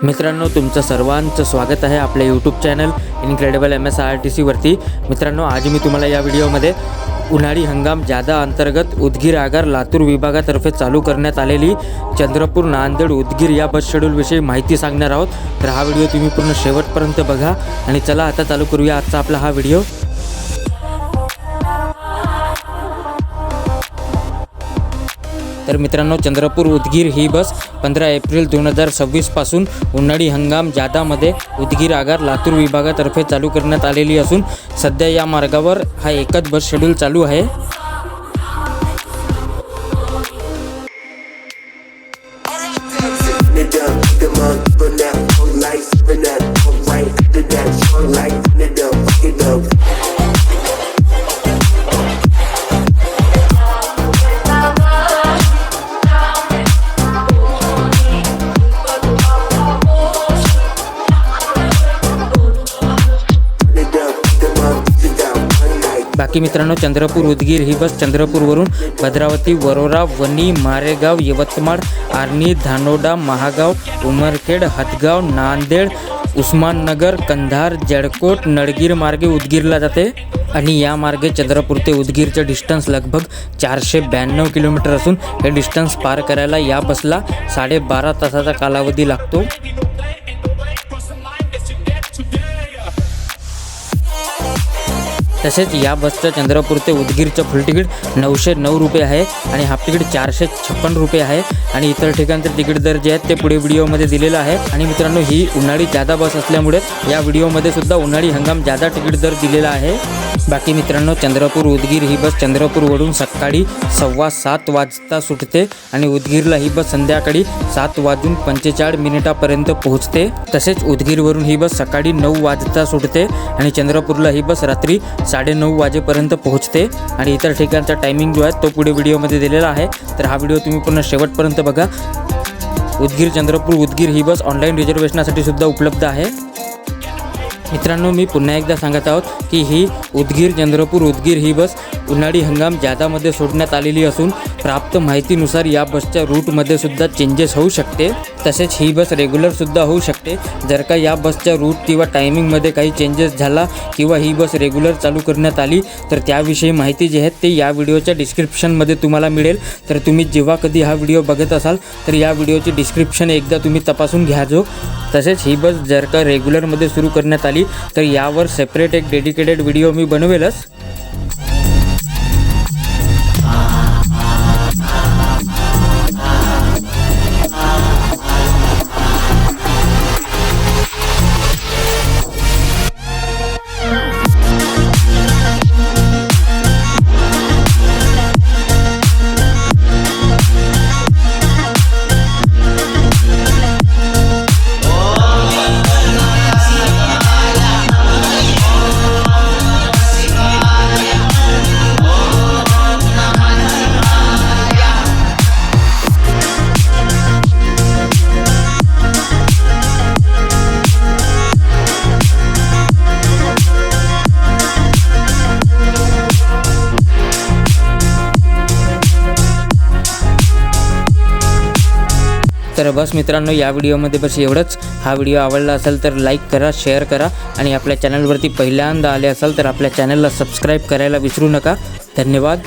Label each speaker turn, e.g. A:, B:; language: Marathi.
A: मित्रांनो, तुमचं सर्वांचं स्वागत आहे आपल्या यूट्यूब चॅनल इनक्रेडिबल MSRTC वरती। मित्रांनो, आज मी तुम्हाला या व्हिडिओमध्ये उन्हाळी हंगाम जादा अंतर्गत उदगीर आगार लातूर विभागातर्फे चालू करण्यात आलेली चंद्रपूर नांदेड उदगीर या बस शेड्यूलविषयी माहिती सांगणार आहोत। तर हा व्हिडिओ तुम्ही पूर्ण शेवटपर्यंत बघा आणि चला आता चालू करूया आजचा आपला हा व्हिडिओ। तर मित्रांनो, चंद्रपूर उदगीर ही बस 15 एप्रिल 2026 पासून उन्हाळी हंगाम जादामध्ये उदगीर आगार लातूर विभागातर्फे चालू करण्यात आलेली असून सध्या या मार्गावर हा एकच बस शेड्यूल चालू आहे। बाकी मित्रांनो, चंद्रपूर उदगीर ही बस चंद्रपूरवरून भद्रावती, वरोरा, वणी, मारेगाव, यवतमाळ, आर्णी, धानोडा, महागाव, उमरखेड, हदगाव, नांदेड, उस्माननगर, कंधार, जळकोट, नळगीर मार्गे उदगीरला जाते आणि या मार्गे चंद्रपूर ते उदगीरचे डिस्टन्स लगभग 492 किलोमीटर असून हे डिस्टन्स पार करायला या बसला 12.5 तासाचा कालावधी लागतो। तसेच या बसचं चंद्रपूर ते उदगीरचं फुल तिकीट 909 रुपये आहे आणि हाफ तिकीट 456 रुपये आहे आणि इतर ठिकाणचे तिकीट दर जे आहेत ते पुढे व्हिडिओमध्ये दिलेलं आहे। आणि मित्रांनो, ही उन्हाळी जादा बस असल्यामुळे या व्हिडिओमध्ये सुद्धा उन्हाळी हंगाम जादा तिकीट दर दिलेला आहे। बाकी मित्रांनो, चंद्रपूर उदगीर ही बस चंद्रपूरवरून सकाळी 7:15 वाजता सुटते आणि उदगीरला ही बस संध्याकाळी 7:45 पोहोचते। तसेच उदगीरवरून ही बस सकाळी 9 वाजता सुटते आणि चंद्रपूरला ही बस रात्री 9:30 वाजेपर्यंत पोहोचते आणि इतर ठिकाणचा टायमिंग जो आहे तो पुढे व्हिडिओमध्ये दिलेला आहे। तर हा व्हिडिओ तुम्ही पूर्ण शेवटपर्यंत बघा। उदगीर चंद्रपूर उदगीर ही बस ऑनलाईन रिझर्वेशनसाठी सुद्धा उपलब्ध आहे। मित्रांनो, मी पुन्हा एकदा सांगत आहोत की ही उदगीर चंद्रपूर उदगीर ही बस उन्हाळी हंगाम जादामध्ये सोडण्यात आलेली असून प्राप्त माहितीनुसार या बसच्या रूटमध्ये सुद्धा चेंजेस होऊ शकते। तसेच ही बस रेग्युलर सुद्धा होऊ शकते। जर का या बसच्या रूट किंवा टायमिंगमध्ये काही चेंजेस झाला किंवा ही बस रेग्युलर चालू करण्यात आली तर त्याविषयी माहिती जी आहे ते या व्हिडिओच्या डिस्क्रिप्शनमध्ये तुम्हाला मिळेल। तर तुम्ही जेव्हा कधी हा व्हिडिओ बघत असाल तर या व्हिडिओची डिस्क्रिप्शन एकदा तुम्ही तपासून घ्याजो। तसेच ही बस जर का रेग्युलरमध्ये सुरू करण्यात आली तर यावर सेपरेट एक डेडिकेटेड व्हिडिओ मी बनवेलच। तर बस मित्रांनो, या व्हिडिओमध्ये बस एवढंच। हा व्हिडिओ आवडला असेल तर लाईक करा, शेअर करा आणि आपल्या चॅनलवरती पहिल्यांदा आले असाल तर आपल्या चॅनलला सबस्क्राईब करायला विसरू नका। धन्यवाद।